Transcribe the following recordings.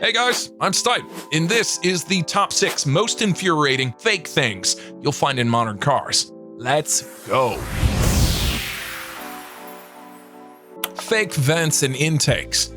Hey guys, I'm Stipe, and this is the top 6 most infuriating fake things you'll find in modern cars. Let's go. Fake vents and intakes.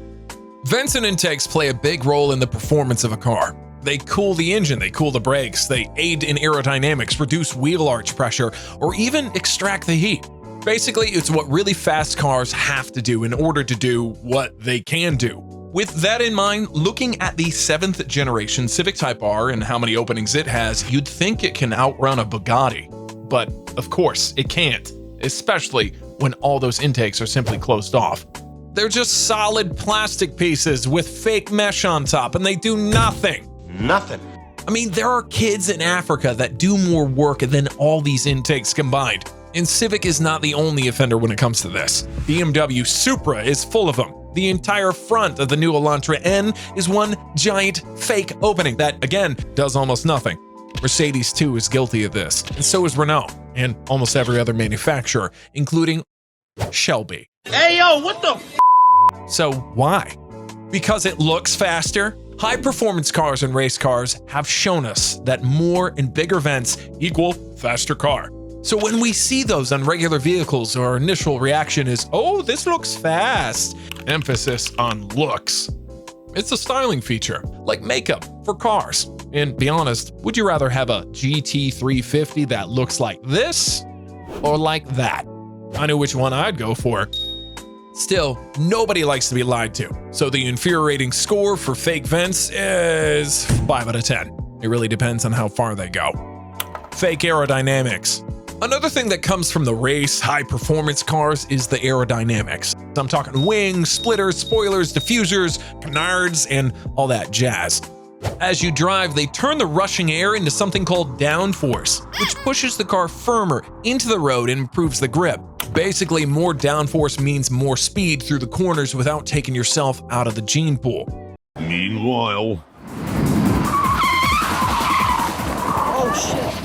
Vents and intakes play a big role in the performance of a car. They cool the engine, they cool the brakes, they aid in aerodynamics, reduce wheel arch pressure, or even extract the heat. Basically, it's what really fast cars have to do in order to do what they can do. With that in mind, looking at the 7th generation Civic Type R and how many openings it has, you'd think it can outrun a Bugatti. But of course, it can't, especially when all those intakes are simply closed off. They're just solid plastic pieces with fake mesh on top, and they do nothing. Nothing. I mean, there are kids in Africa that do more work than all these intakes combined. And Civic is not the only offender when it comes to this. BMW Supra is full of them. The entire front of the new Elantra N is one giant fake opening that, again, does almost nothing. Mercedes too is guilty of this, and so is Renault, and almost every other manufacturer, including Shelby. Hey yo, what the f? So why? Because it looks faster? High-performance cars and race cars have shown us that more and bigger vents equal faster car. So when we see those on regular vehicles, our initial reaction is, oh, this looks fast. Emphasis on looks. It's a styling feature, like makeup for cars. And be honest, would you rather have a GT350 that looks like this or like that? I know which one I'd go for. Still, nobody likes to be lied to. So the infuriating score for fake vents is 5 out of 10. It really depends on how far they go. Fake aerodynamics. Another thing that comes from the race high-performance cars is the aerodynamics. I'm talking wings, splitters, spoilers, diffusers, canards, and all that jazz. As you drive, they turn the rushing air into something called downforce, which pushes the car firmer into the road and improves the grip. Basically, more downforce means more speed through the corners without taking yourself out of the gene pool. Meanwhile. Oh shit.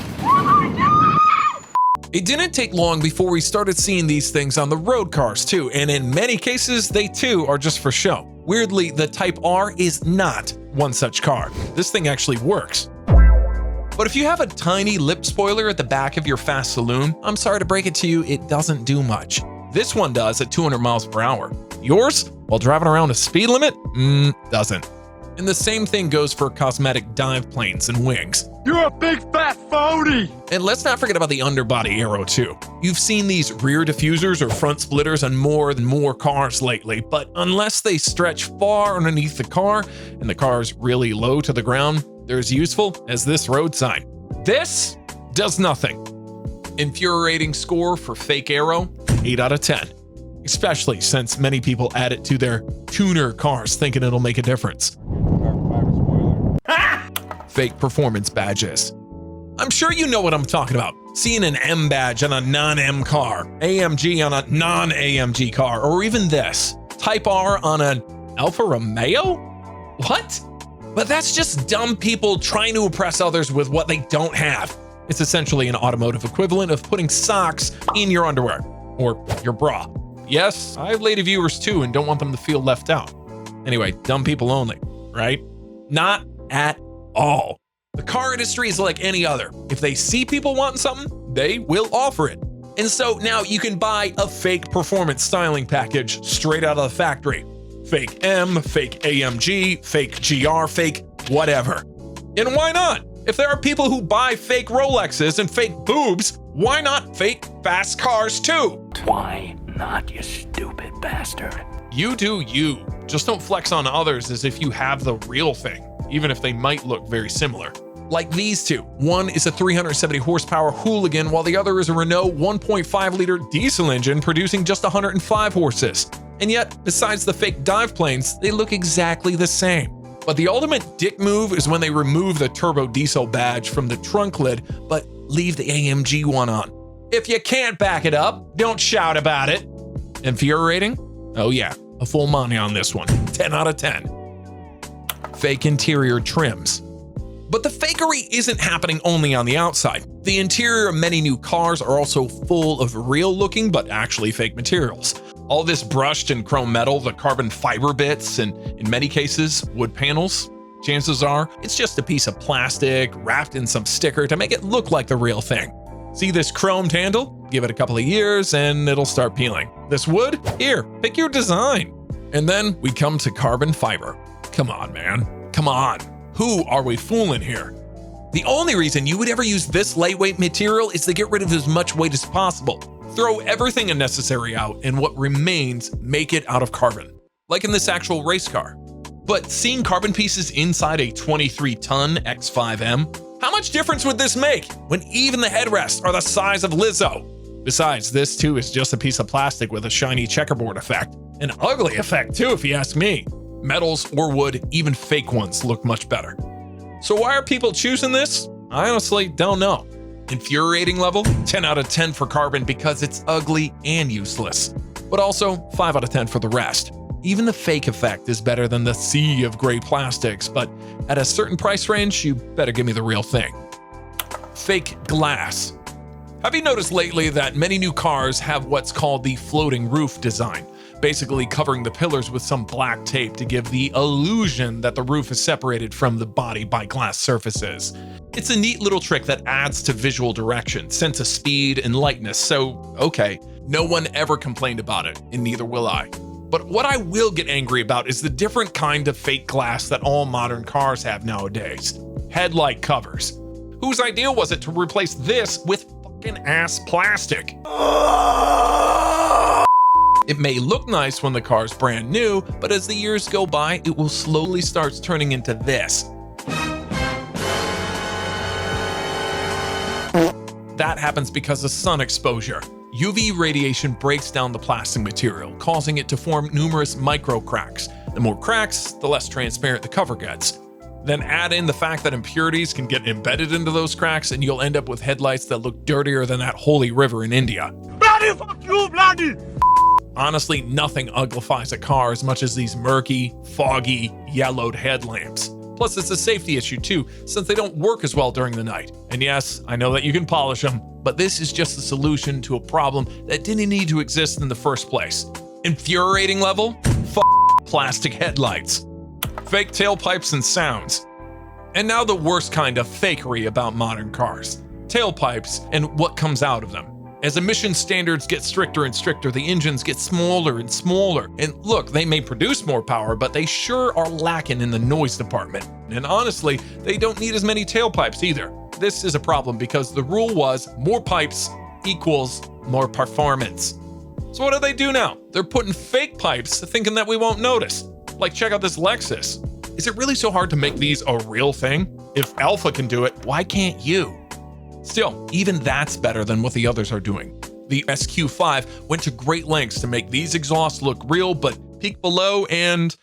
It didn't take long before we started seeing these things on the road cars too, and in many cases, they too are just for show. Weirdly, the Type R is not one such car. This thing actually works. But if you have a tiny lip spoiler at the back of your fast saloon, I'm sorry to break it to you, it doesn't do much. This one does at 200 miles per hour. Yours, while driving around a speed limit, doesn't. And the same thing goes for cosmetic dive planes and wings. You're a big fat phony! And let's not forget about the underbody aero too. You've seen these rear diffusers or front splitters on more and more cars lately, but unless they stretch far underneath the car and the car's really low to the ground, they're as useful as this road sign. This does nothing. Infuriating score for fake aero, 8 out of 10. Especially since many people add it to their tuner cars thinking it'll make a difference. Fake performance badges. I'm sure you know what I'm talking about. Seeing an M badge on a non-M car, AMG on a non-AMG car, or even this, Type R on an Alfa Romeo? What? But that's just dumb people trying to impress others with what they don't have. It's essentially an automotive equivalent of putting socks in your underwear, or your bra. Yes, I have lady viewers too and don't want them to feel left out. Anyway, dumb people only, right? Not at all. The car industry is like any other. If they see people wanting something, they will offer it. And so now you can buy a fake performance styling package straight out of the factory. Fake M, fake AMG, fake GR, fake whatever. And why not? If there are people who buy fake Rolexes and fake boobs, why not fake fast cars too? Why not, you stupid bastard? You do you. Just don't flex on others as if you have the real thing, even if they might look very similar. Like these two. One is a 370 horsepower Hooligan, while the other is a Renault 1.5 liter diesel engine producing just 105 horses. And yet, besides the fake dive planes, they look exactly the same. But the ultimate dick move is when they remove the turbo diesel badge from the trunk lid, but leave the AMG one on. If you can't back it up, don't shout about it. Infuriating? Oh yeah, a full money on this one. 10 out of 10. Fake interior trims. But the fakery isn't happening only on the outside. The interior of many new cars are also full of real looking but actually fake materials. All this brushed and chrome metal, the carbon fiber bits, and in many cases, wood panels, chances are it's just a piece of plastic wrapped in some sticker to make it look like the real thing. See this chromed handle? Give it a couple of years and it'll start peeling. This wood? Here, pick your design. And then we come to carbon fiber. Come on, man. Come on. Who are we fooling here? The only reason you would ever use this lightweight material is to get rid of as much weight as possible. Throw everything unnecessary out, and what remains, make it out of carbon. Like in this actual race car. But seeing carbon pieces inside a 23-ton X5M, how much difference would this make when even the headrests are the size of Lizzo? Besides, this too is just a piece of plastic with a shiny checkerboard effect. An ugly effect too, if you ask me. Metals or wood, even fake ones, look much better. So why are people choosing this? I honestly don't know. Infuriating level, 10 out of 10 for carbon because it's ugly and useless. But also 5 out of 10 for the rest. Even the fake effect is better than the sea of gray plastics, but at a certain price range, you better give me the real thing. Fake glass. Have you noticed lately that many new cars have what's called the floating roof design? Basically covering the pillars with some black tape to give the illusion that the roof is separated from the body by glass surfaces. It's a neat little trick that adds to visual direction, sense of speed and lightness, so okay, no one ever complained about it, and neither will I. But what I will get angry about is the different kind of fake glass that all modern cars have nowadays. Headlight covers. Whose idea was it to replace this with fucking ass plastic? It may look nice when the car's brand new, but as the years go by, it will slowly start turning into this. That happens because of sun exposure. UV radiation breaks down the plastic material, causing it to form numerous micro cracks. The more cracks, the less transparent the cover gets. Then add in the fact that impurities can get embedded into those cracks, and you'll end up with headlights that look dirtier than that holy river in India. Bloody fuck you, bloody! Honestly, nothing uglifies a car as much as these murky, foggy, yellowed headlamps. Plus, it's a safety issue too, since they don't work as well during the night. And yes, I know that you can polish them, but this is just a solution to a problem that didn't need to exist in the first place. Infuriating level? Plastic headlights. Fake tailpipes and sounds. And now the worst kind of fakery about modern cars. Tailpipes and what comes out of them. As emission standards get stricter and stricter, the engines get smaller and smaller. And look, they may produce more power, but they sure are lacking in the noise department. And honestly, they don't need as many tailpipes either. This is a problem because the rule was more pipes equals more performance. So what do they do now? They're putting fake pipes thinking that we won't notice. Like, check out this Lexus. Is it really so hard to make these a real thing? If Alpha can do it, why can't you? Still, even that's better than what the others are doing. The SQ5 went to great lengths to make these exhausts look real, but peek below and...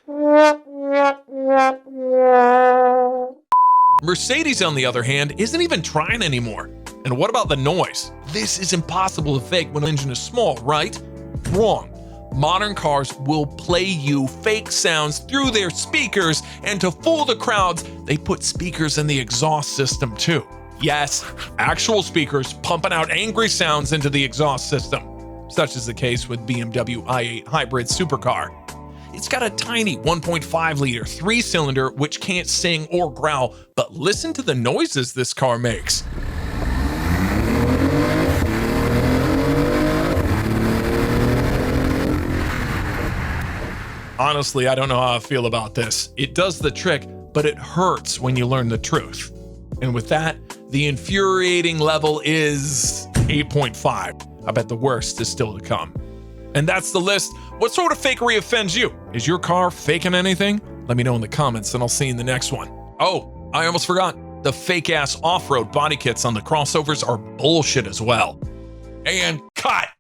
Mercedes, on the other hand, isn't even trying anymore. And what about the noise? This is impossible to fake when an engine is small, right? Wrong. Modern cars will play you fake sounds through their speakers, and to fool the crowds, they put speakers in the exhaust system too. Yes, actual speakers pumping out angry sounds into the exhaust system. Such is the case with BMW i8 hybrid supercar. It's got a tiny 1.5 liter 3-cylinder which can't sing or growl, but listen to the noises this car makes. Honestly, I don't know how I feel about this. It does the trick, but it hurts when you learn the truth. And with that, the infuriating level is 8.5. I bet the worst is still to come. And that's the list. What sort of fakery offends you? Is your car faking anything? Let me know in the comments and I'll see you in the next one. Oh, I almost forgot. The fake-ass off-road body kits on the crossovers are bullshit as well. And cut!